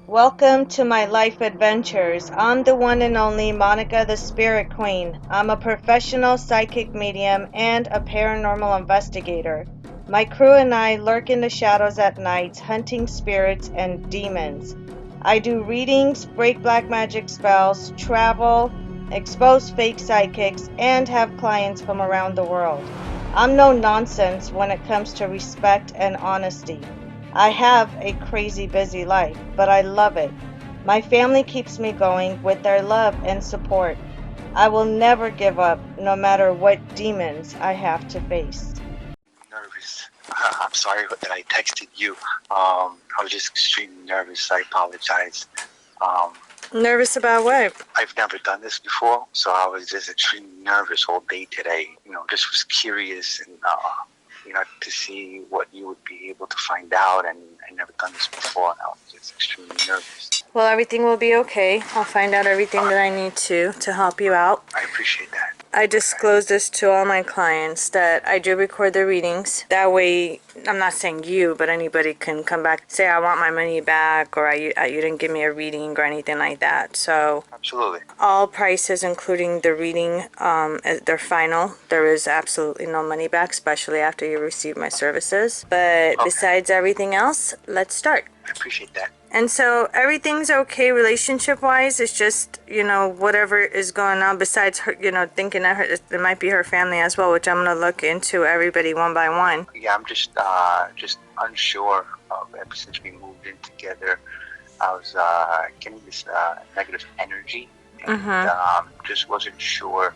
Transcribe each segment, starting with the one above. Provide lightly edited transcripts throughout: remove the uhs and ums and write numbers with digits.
Welcome to my life adventures. I'm the one and only Monica the Spirit Queen. I'm a professional psychic medium and a paranormal investigator. My crew and I lurk in the shadows at night, hunting spirits and demons. I do readings, break black magic spells, travel, expose fake psychics, and have clients from around the world. I'm no nonsense when it comes to respect and honesty. I have a crazy busy life, but I love it. My family keeps me going with their love and support. I will never give up, no matter what demons I have to face. Nervous. I'm sorry that I texted you. I was just extremely nervous. I apologize. Um, Nervous about what? I've never done this before, so I was just extremely nervous all day today. Just was curious and to see what you would be able to find out. And I never done this before, and I was just extremely nervous. Well, everything will be okay. I'll find out everything that I need to help you out. I appreciate that. I disclose this to all my clients that I do record their readings. That way, I'm not saying you, but anybody can come back and say, I want my money back, or you didn't give me a reading or anything like that. So, Absolutely. all prices, including the reading, they're final. There is absolutely no money back, especially after you receive my services. But besides everything else, let's start. I appreciate that. And so everything's okay relationship-wise. It's just, whatever is going on besides her, thinking that it might be her family as well, which I'm going to look into everybody one by one. Yeah, I'm just unsure of ever since we moved in together. I was getting this negative energy, and just wasn't sure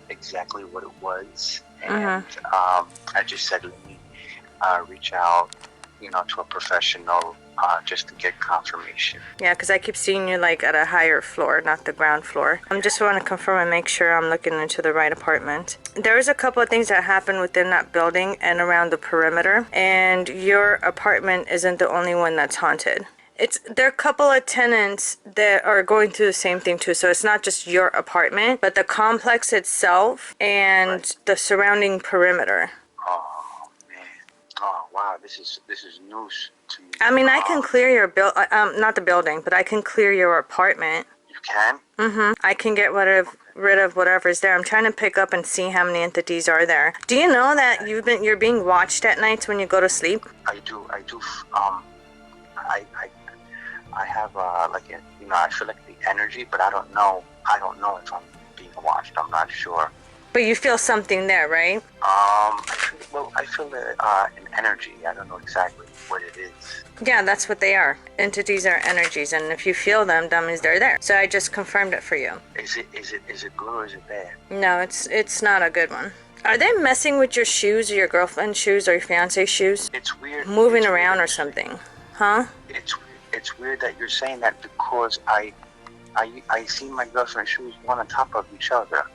exactly what it was. And I just said, let me reach out, to a professional just to get confirmation. Yeah, because I keep seeing you like at a higher floor, not the ground floor. I just want to confirm and make sure I'm looking into the right apartment. There's a couple of things that happen within that building and around the perimeter, and your apartment isn't the only one that's haunted. There are a couple of tenants that are going through the same thing too. So it's not just your apartment, but the complex itself and the surrounding perimeter. Oh man! Oh wow! This is news to me. I mean, I can clear your not the building, but I can clear your apartment. You can? I can get rid of whatever's there. I'm trying to pick up and see how many entities are there. Do you know that you're being watched at nights when you go to sleep? I do. I have I feel like the energy, but I don't know if I'm being watched. I'm not sure. But you feel something there, right? I feel an energy. I don't know exactly what it is. Yeah, that's what they are. Entities are energies, and if you feel them, that means they're there. So I just confirmed it for you. Is it good or is it bad? No, it's not a good one. Are they messing with your shoes, or your girlfriend's shoes, or your fiance's shoes? It's weird. Moving around or something, huh? It's weird that you're saying that, because I see my girlfriend's shoes one on top of each other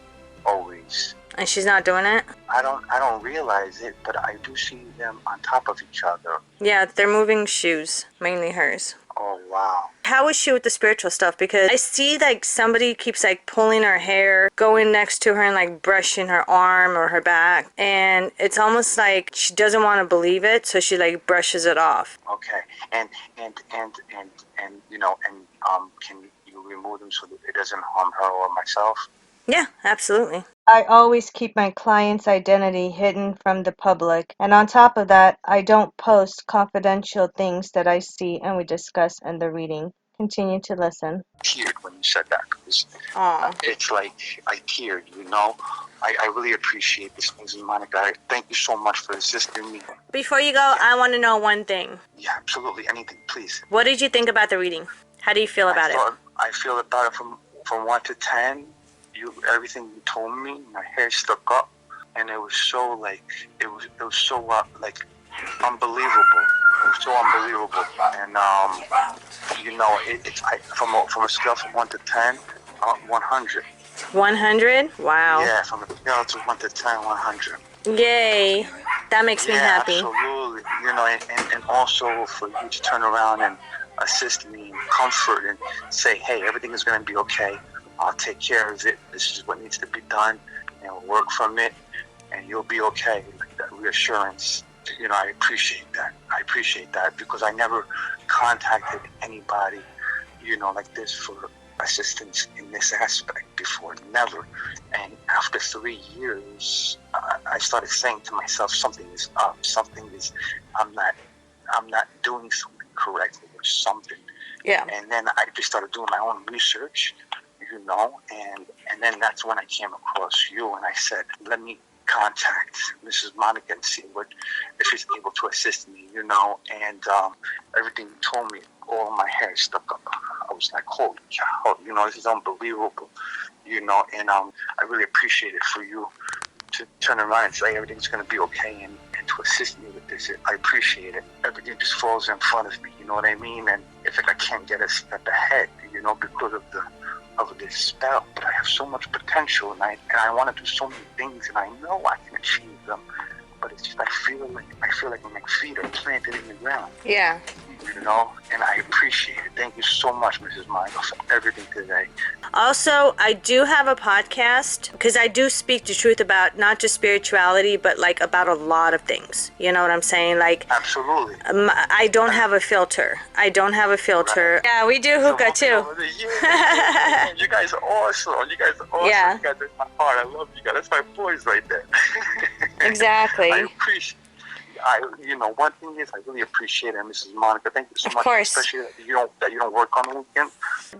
always. And she's not doing it? I don't realize it, but I do see them on top of each other. Yeah, they're moving shoes, mainly hers. Oh wow. How is she with the spiritual stuff? Because I see like somebody keeps like pulling her hair, going next to her and like brushing her arm or her back, and it's almost like she doesn't want to believe it, so she like brushes it off. Okay. And can you remove them so that it doesn't harm her or myself? Yeah, absolutely. I always keep my client's identity hidden from the public. And on top of that, I don't post confidential things that I see and we discuss in the reading. Continue to listen. I teared when you said that. It's like I teared, I really appreciate this, Monica. Thank you so much for assisting me. Before you go, I want to know one thing. Yeah, absolutely. Anything, please. What did you think about the reading? How do you feel about it? I feel about it from 1 to 10. Everything you told me, my hair stuck up, and it was so unbelievable. It was so unbelievable, and from a scale from 1 to 10, 100. 100? Wow. Yeah, from a scale to 1 to 10, 100. Yay, that makes me happy. Absolutely. And also for you to turn around and assist me and comfort and say, hey, everything is going to be okay. I'll take care of it. This is what needs to be done, and we'll work from it, and you'll be okay. Like that reassurance, I appreciate that. I appreciate that, because I never contacted anybody like this for assistance in this aspect before, never. And after 3 years, I started saying to myself, something is up, I'm not doing something correctly or something. Yeah. And then I just started doing my own research, and then that's when I came across you, and I said, let me contact Mrs. Monica and see if she's able to assist me, and everything you told me, all my hair stuck up. I was like, holy cow, this is unbelievable, and I really appreciate it for you to turn around and say everything's going to be okay, and to assist me with this. I appreciate it. Everything just falls in front of me, you know what I mean? And it's like I can't get a step ahead, because of this spell. But I have so much potential, and I want to do so many things, and I know I can achieve them. But it's just I feel like my feet are planted in the ground. Yeah. And I appreciate it. Thank you so much, Mrs. Michael, for everything today. Also, I do have a podcast because I do speak the truth about not just spirituality, but like about a lot of things. You know what I'm saying? Like, absolutely. I don't have a filter. Right. Yeah, we do hookah too. Yeah. You guys are awesome. Yeah. You guys are my heart. I love you guys. That's my boys right there. Exactly. I appreciate. One thing is I really appreciate it, Mrs. Monica. Thank you so much. Of course. Especially that you don't work on the weekend.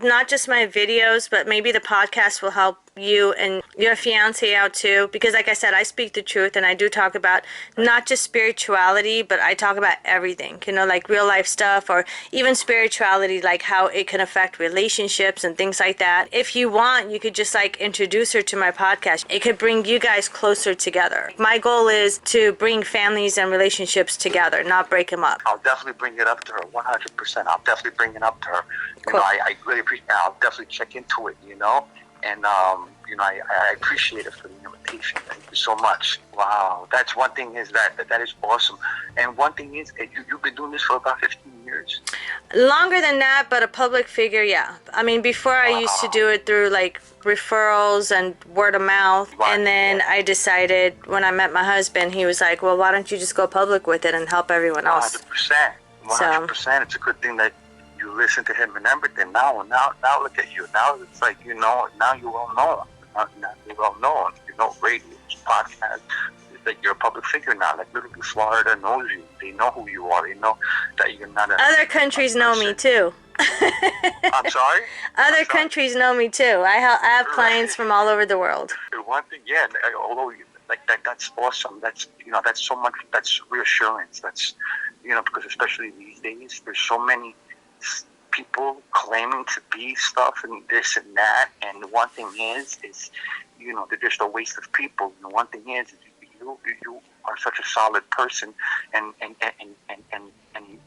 Not just my videos, but maybe the podcast will help you and your fiance out too. Because like I said, I speak the truth, and I do talk about not just spirituality, but I talk about everything, like real life stuff, or even spirituality, like how it can affect relationships and things like that. If you want, you could just like introduce her to my podcast. It could bring you guys closer together. My goal is to bring families and relationships together, not break them up. I'll definitely bring it up to her 100%. I'll definitely bring it up to her. Cool. I really appreciate it. I'll definitely check into it, and I appreciate it for the invitation. Thank you so much. Wow, that's one thing is that is awesome. And one thing is, you've been doing this for about 15 years. Longer than that, but a public figure, yeah. I mean, before I used to do it through like referrals and word of mouth, and then I decided when I met my husband, he was like, well, why don't you just go public with it and help everyone else? 100%. 100%. It's a good thing that you listen to him and everything. Now look at you. Now it's like, now you're well known. Now you're well known. Radio, podcast. It's like you're a public figure now. Like literally Florida knows you. They know who you are. They know that you're not a... Other countries know me too. I'm sorry? Other countries know me too. I have clients from all over the world. One thing, yeah, although like that's awesome. That's that's so much. That's reassurance. That's because especially these days, there's so many people claiming to be stuff and this and that. And one thing is they're just a waste of people. And one thing is you are such a solid person, and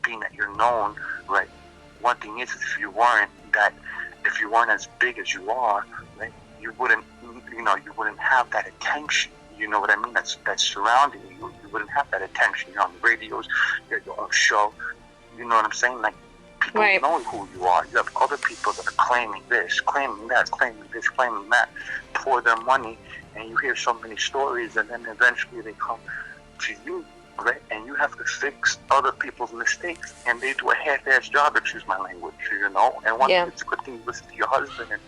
being that you're known, right? One thing is if you weren't as big as you are, right, you wouldn't have that attention. You know what I mean? That's surrounding you. You wouldn't have that attention. You're on the radios, you're your own show. You know what I'm saying? Like people know who you are. You have other people that are claiming this, claiming that, claiming this, claiming that, pour their money, and you hear so many stories, and then eventually they come to you. Right? And you have to fix other people's mistakes, and they do a half-ass job, excuse my language, And one thing, it's a good thing you listen to your husband, and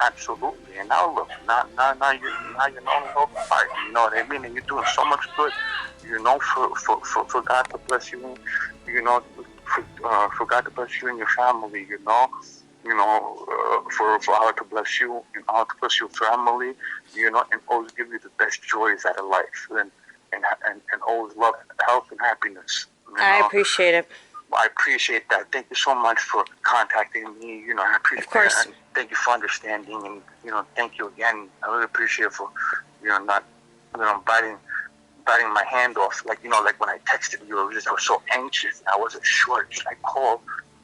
absolutely. And now look, now you're known nobody. You know what I mean? And you're doing so much good. For God to bless you. For God to bless you and your family. For Allah to bless you and Allah to bless your family. And always give you the best joys out of life. And always love, health, and happiness. I appreciate it. I appreciate that. Thank you so much for contacting me. I appreciate of course. that. And thank you for understanding, and thank you again. I really appreciate it for not biting my hand off. Like when I texted you, I was so anxious. I wasn't sure should I call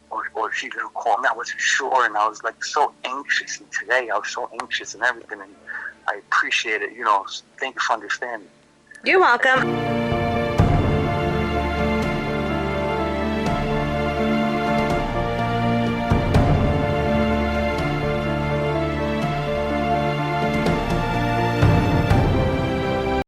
or she gonna call me. I wasn't sure, and I was like so anxious. And today I was so anxious and everything, and I appreciate it. Thank you for understanding. You're welcome.